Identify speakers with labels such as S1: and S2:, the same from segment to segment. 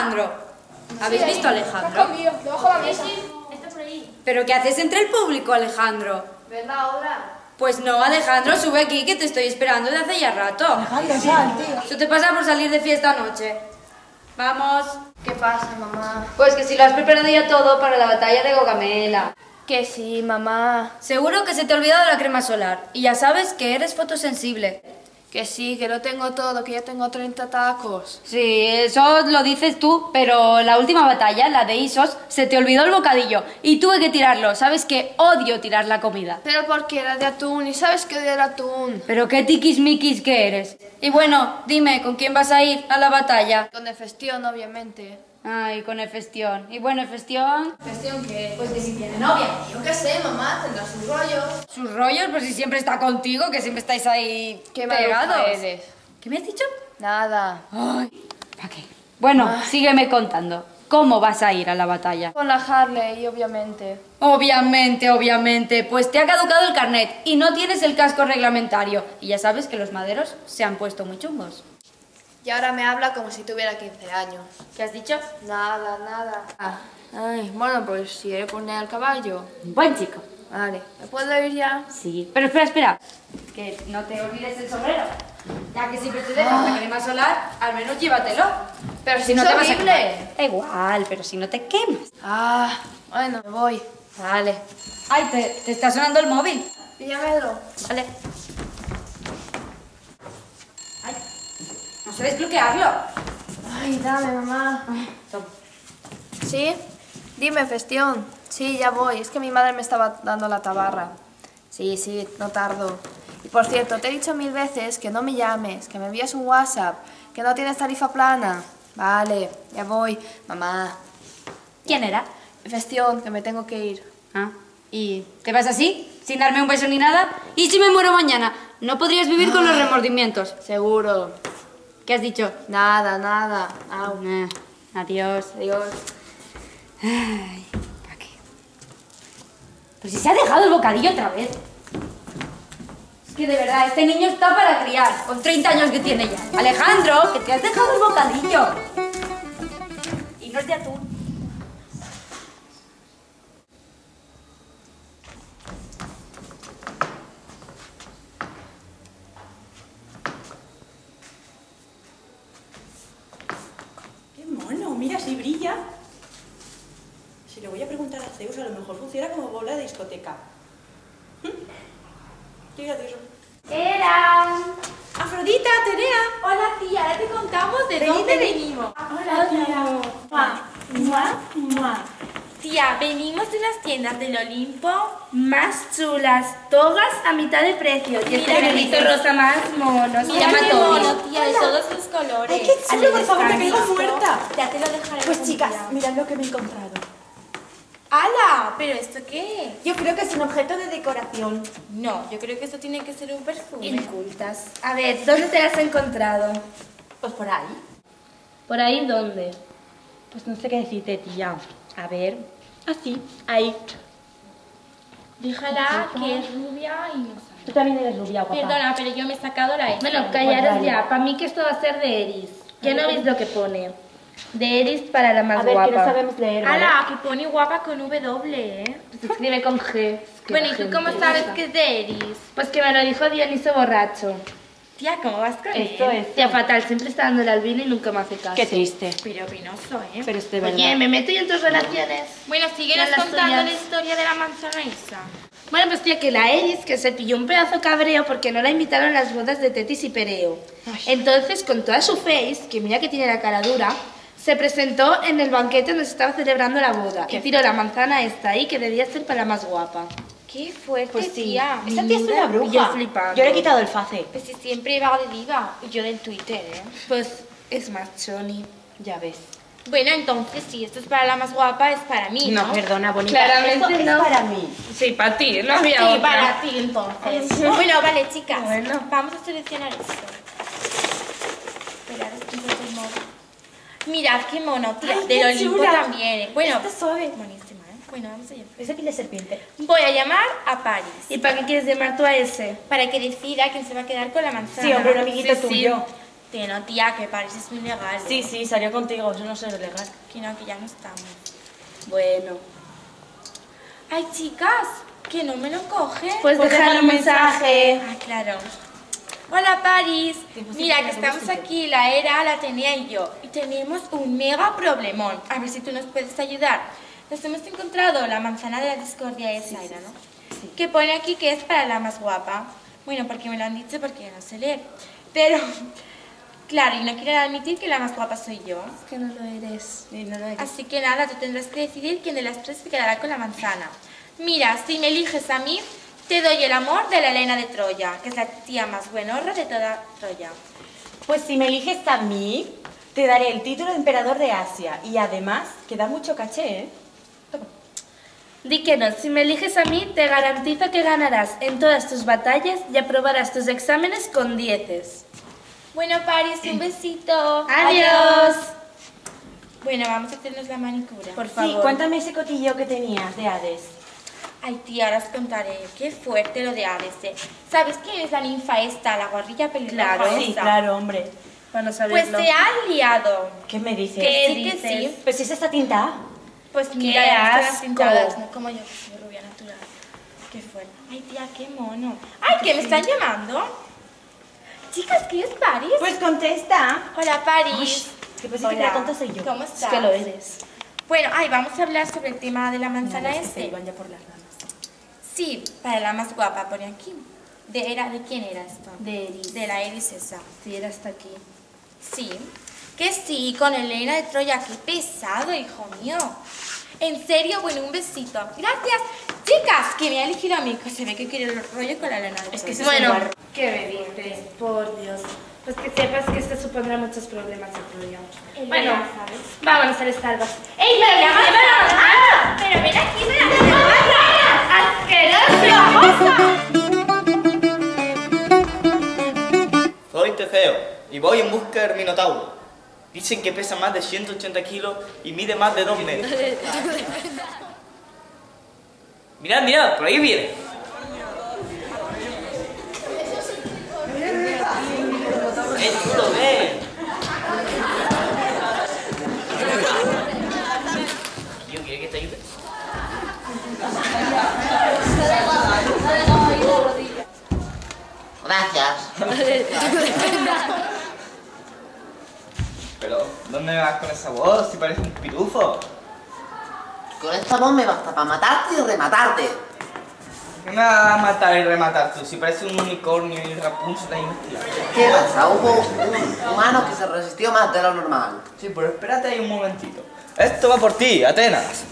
S1: Alejandro? ¿Habéis visto a Alejandro?
S2: Debajo de la mesa.
S3: Está por ahí.
S1: ¿Pero qué haces entre el público, Alejandro?
S2: ¿Ves la obra?
S1: Pues no, Alejandro, sube aquí que te estoy esperando desde hace ya rato.
S4: Alejandro, sal, tío.
S1: Eso te pasa por salir de fiesta anoche. Vamos.
S2: ¿Qué pasa, mamá?
S1: Pues que si lo has preparado ya todo para la batalla de Gogamela.
S2: Que sí, mamá.
S1: Seguro que se te ha olvidado la crema solar. Y ya sabes que eres fotosensible.
S2: Que sí, que lo tengo todo, que ya tengo 30 tacos.
S1: Sí, eso lo dices tú, pero la última batalla, la de Isos, se te olvidó el bocadillo y tuve que tirarlo. Sabes que odio tirar la comida.
S2: Pero porque era de atún y sabes que odio el atún.
S1: Pero qué tiquismiquis que eres. Y bueno, dime, ¿con quién vas a ir a la batalla?
S2: Con Hefestión, obviamente.
S1: Ay, con Hefestión. Y bueno, Hefestión...
S2: ¿Hefestión qué?
S1: Pues que si tiene novia.
S2: Yo qué sé, mamá, tendrá sus rollos.
S1: Sus rollos, pues si siempre está contigo, que siempre estáis ahí
S2: Qué
S1: pegados.
S2: maluja eres.
S1: ¿Qué me has dicho?
S2: Nada.
S1: Ay, ¿para qué? Bueno, sígueme contando. ¿Cómo vas a ir a la batalla?
S2: Con la Harley, obviamente.
S1: Obviamente. Pues te ha caducado el carnet y no tienes el casco reglamentario. Y ya sabes que los maderos se han puesto muy chungos.
S2: Y ahora me habla como si tuviera 15 años.
S1: ¿Qué has dicho?
S2: Nada. Ay, bueno, pues si iré con él al caballo.
S1: Buen chico.
S2: Vale, ¿me puedo ir ya?
S1: Sí. Pero espera. Que no te olvides el sombrero. Ya que siempre te dejas la crema solar, al menos llévatelo.
S2: Pero
S1: Si no te vas a
S2: horrible.
S1: quemar. Da igual, pero si no te quemas.
S2: Bueno, me voy.
S1: Vale. Ay, te está sonando el móvil.
S2: Píllamelo.
S1: Vale. Ay, no sé desbloquearlo.
S2: Ay, dame, mamá.
S1: Toma.
S2: ¿Sí? Dime, Festión. Sí, ya voy. Es que mi madre me estaba dando la tabarra. Sí, no tardo. Y por cierto, te he dicho 1000 veces que no me llames, que me envíes un WhatsApp, que no tienes tarifa plana. Vale, ya voy. Mamá.
S1: ¿Quién era?
S2: Festión, que me tengo que ir.
S1: Ah, ¿y te vas así? ¿Sin darme un beso ni nada? ¿Y si me muero mañana? No podrías vivir con los remordimientos.
S2: Seguro.
S1: ¿Qué has dicho?
S2: Nada. Au.
S1: Adiós.
S2: Adiós.
S1: Ay, ¿para qué? Pero si se ha dejado el bocadillo otra vez. Es que de verdad, este niño está para criar, con 30 años que tiene ya. Alejandro, que te has dejado el bocadillo. Y no es de atún.
S5: ¡Qué mono! Mira, si brilla. Si le voy a preguntar a Zeus, a lo mejor funciona como bola de discoteca. Qué gracioso.
S3: ¡Era!
S5: ¡Afrodita, Atenea!
S3: Hola tía, ahora te contamos de dónde venimos.
S5: Hola, tía.
S3: Tía, venimos de unas tiendas del Olimpo más chulas, todas a mitad de precio. Y este pelito rosa más mono. Se llama
S1: qué
S3: Toby.
S1: mono,
S3: Tía, de todos los colores.
S5: ¡Ay, qué chulo! Por favor, me caigo muerta.
S3: Ya te lo dejaré.
S4: Pues
S3: algún
S4: chicas,
S3: día.
S4: mirad lo que me he encontrado.
S3: ¡Hala! ¿Pero esto qué es?
S4: Yo creo que es un objeto de decoración.
S3: No, yo creo que esto tiene que ser un perfume.
S2: Incultas. A ver, ¿dónde te las has encontrado?
S4: Pues por ahí.
S2: ¿Por ahí dónde?
S4: Pues no sé qué decirte, tía. A ver. Así, ahí.
S3: Déjala que es rubia y no sabe.
S4: Tú también eres rubia, guapa.
S3: Perdona, pero yo me he sacado la X.
S2: Bueno, callaros
S4: Pues
S2: ya. Para mí que esto va a ser de Eris. Ya no veis lo que pone. De Eris para la más
S4: A ver,
S2: guapa.
S4: que no sabemos leer, ¿vale?
S3: ¡Hala! Que pone guapa con W, ¿eh?
S2: Se escribe con G.
S3: Bueno, ¿y tú cómo sabes que es de Eris?
S2: Pues que me lo dijo Dioniso borracho.
S3: Tía, ¿cómo vas con
S4: Esto
S3: él?
S4: es.
S2: Tía, fatal. Siempre está dándole al vino y nunca me hace caso.
S4: Qué triste.
S3: Pero penoso, ¿eh?
S4: Pero es de verdad.
S2: Oye, ¿me meto yo en tus relaciones?
S3: Bueno, síguenos
S2: Ya las
S3: contando la
S2: tuyas.
S3: historia de la manzana esa.
S2: Bueno, pues tía, que la Eris que se pilló un pedazo cabreo porque no la invitaron a las bodas de Tetis y Pereo. Entonces, con toda su face, que mira que tiene la cara dura, se presentó en el banquete donde se estaba celebrando la boda y tiró la manzana esta ahí que debía ser para la más guapa.
S3: ¡Qué fuerte,
S4: Pues sí.
S3: tía!
S4: Esta tía es una bruja.
S2: Y yo flipando.
S4: Yo le he quitado el face.
S3: Pues si siempre va de diva. Y yo del Twitter, ¿eh?
S2: Pues es más choni.
S4: Ya ves.
S3: Bueno, entonces, si esto es para la más guapa, es para mí, ¿no?
S4: No, perdona, bonita.
S2: Claramente
S4: Esto
S2: no.
S4: es para mí.
S2: Sí, para ti, no había
S3: Sí,
S2: otra.
S3: para ti, entonces. Bueno, vale, chicas.
S2: Bueno.
S3: Vamos a seleccionar esto. Esperad, es que encuentro el móvil. Mirad qué mono, tía.
S4: Ay,
S3: Del
S4: qué
S3: Olimpo
S4: chula.
S3: también, ¿eh? Bueno,
S4: Esta es suave.
S3: buenísima, ¿eh? Bueno, vamos allá.
S4: Es de piel de serpiente.
S3: Voy a llamar a Paris
S2: ¿Y para qué quieres llamar tú a ese?
S3: para que decida quién se va a quedar con la manzana.
S4: Sí, hombre, un amiguito
S2: Sí, sí.
S4: tuyo.
S3: Que no, tía, que París es muy legal.
S6: Sí, sí, salió contigo, eso no es legal.
S3: Que no, que ya no estamos.
S6: Bueno.
S3: Ay, chicas, que no me lo coge.
S6: Pues déjale un mensaje.
S3: Ah, claro. Hola, París. Mira, que estamos aquí, la Era, la tenía y yo. Y tenemos un mega problemón. A ver si tú nos puedes ayudar. Nos hemos encontrado la manzana de la discordia esa, era, ¿no? Sí. Que pone aquí que es para la más guapa. Bueno, porque me lo han dicho porque yo no sé leer. Pero, claro, y no quieren admitir que la más guapa soy yo.
S2: Es que no lo eres.
S6: Sí, no lo eres.
S3: Así que nada, tú tendrás que decidir quién de las tres se quedará con la manzana. Mira, si me eliges a mí, te doy el amor de la Helena de Troya, que es la tía más buenorra de toda Troya.
S6: Pues si me eliges a mí, te daré el título de emperador de Asia. Y además, que da mucho caché, ¿eh?
S7: Di que no, si me eliges a mí, te garantizo que ganarás en todas tus batallas y aprobarás tus exámenes con 10.
S3: Bueno, París, un besito.
S7: ¡Adiós!
S3: Bueno, vamos a hacernos la manicura.
S7: Por favor.
S6: Sí, cuéntame ese cotillo que tenías de Hades.
S3: Ay, tía, ahora os contaré. Qué fuerte lo de Hades, ¿eh? ¿Sabes quién es la ninfa esta, la guarrilla pelirroja
S7: Claro,
S6: Sí,
S3: esa?
S6: claro, hombre.
S7: Para
S3: Pues
S7: saberlo.
S3: se han liado.
S6: ¿Qué me dices?
S7: ¿Qué
S3: Sí
S7: dices?
S3: que sí.
S6: Pues si es esta tinta.
S3: Pues
S7: ¡Qué
S3: mira, ya están
S7: asco!
S3: pintadas, no como yo, que soy rubia natural. Qué fuerte. Ay, tía, qué mono. Ay, ¿que me están llamando? Chicas, ¿qué es París?
S6: Pues contesta.
S3: Hola, París.
S6: Que pues sí que la tonta soy yo.
S3: ¿Cómo
S7: Es
S3: estás?
S7: que lo eres.
S3: Bueno, ay, vamos a hablar sobre el tema de la manzana
S6: Se
S3: este.
S6: iban ya por las ramas.
S3: Sí, para la más guapa, pone aquí. ¿De quién era esto?
S7: De Eris.
S3: De la Eris esa.
S7: Sí, era hasta aquí.
S3: Sí. Que sí, con Helena de Troya. Qué pesado, hijo mío. En serio, bueno, un besito. Gracias. Chicas, que me ha elegido a mí, que se ve que quiere el rollo con la Helena de Troya.
S6: Es que
S7: Bueno, ¿qué me dices? Por Dios. Pues que sepas que esto supondrá muchos problemas en Troya. Bueno,
S3: ¿sabes?
S7: vámonos al Starbucks. ¡Ey, pero ya ¡Ah!
S3: Pero ven aquí,
S7: ¡Asqueroso!
S8: Soy Teseo y voy en busca del Minotauro. Dicen que pesa más de 180 kilos y mide más de 2 metros. Mirad, mirad, por ahí viene. Tú lo ves. Yo quiero que te ayude.
S9: Gracias.
S8: Pero, ¿dónde vas con esa voz? Si parece un pitufo.
S9: Con esta voz me basta para matarte y rematarte.
S8: ¿Qué me vas a matar y rematar tú? Si parece un unicornio y Rapunzel ahí metido.
S9: ¿Qué pasa? Hubo un humano que se resistió más de lo normal.
S8: Sí, pero espérate ahí un momentito. Esto va por ti, Atenas.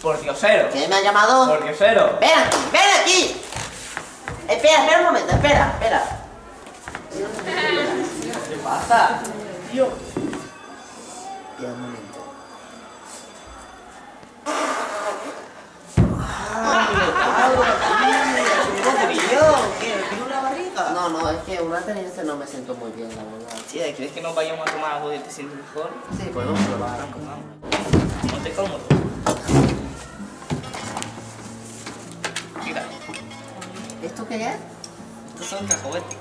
S8: Por diosero.
S9: ¿Quién me ha llamado?
S8: Por diosero.
S9: ¡Ven aquí! ¡Ven aquí! Espera un momento, espera.
S8: ¿Qué pasa?
S9: Espera un momento.
S8: ¿Tienes una barriga?
S9: No, es que un ateniense no me siento muy bien, la verdad.
S8: Tía, ¿crees que nos vayamos a tomar algo y te sientes mejor?
S9: Sí, podemos probar.
S8: Ponte cómodo. Mira,
S9: ¿Esto qué es?
S8: estos son cacahuetes.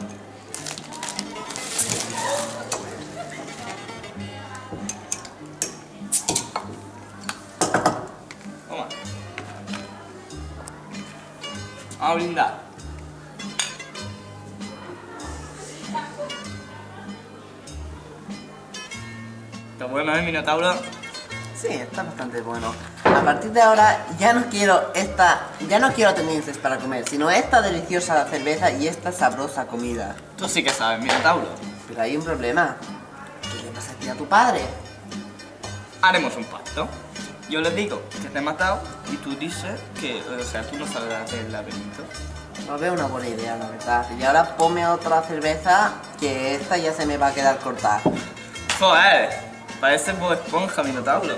S8: Toma. Vamos a brindar. ¿Está bueno, Minotauro?
S9: Sí, está bastante bueno. A partir de ahora ya no quiero atenienses para comer, sino esta deliciosa cerveza y esta sabrosa comida.
S8: Tú sí que sabes, Minotauro.
S9: Pero hay un problema. ¿Qué le vas a decir a tu padre?
S8: Haremos un pacto. Yo les digo que te he matado y tú dices que, o sea, tú no saldrás del laberinto.
S9: No veo una buena idea, la verdad. Y ahora ponme otra cerveza, que esta ya se me va a quedar corta.
S8: Joder, parece Bob Esponja, Minotauro.